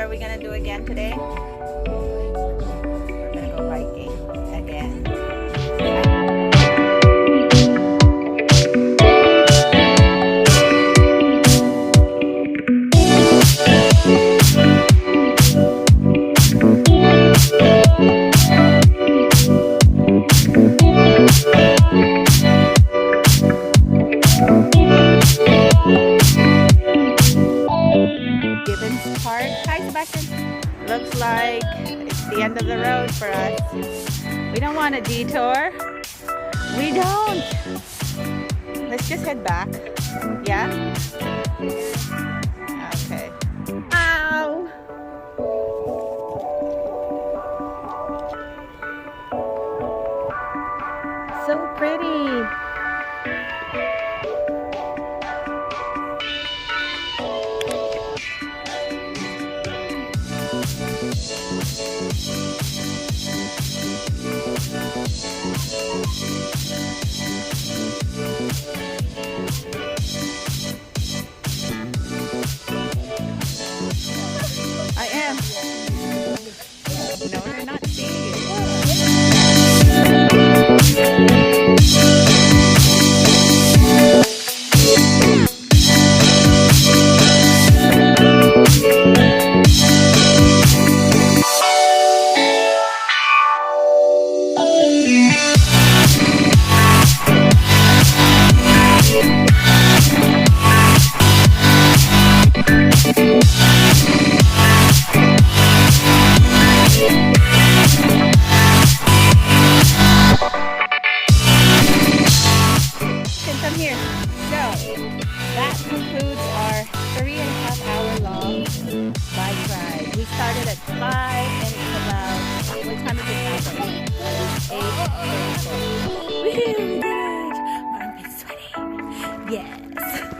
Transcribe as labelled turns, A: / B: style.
A: are we gonna do again today? We're gonna go biking again. Hi Sebastian. Looks like it's the end of the road for us. We don't want a detour. We don't. Let's just head back. Yeah? Okay. Ow! So pretty. I am. No, they're not seeing you. Come here. So that concludes our 3.5-hour long bike ride. We started at 5 and it's about, what time is it now? 8:34. Woohoo! We did it! My armpit's sweaty. Yes.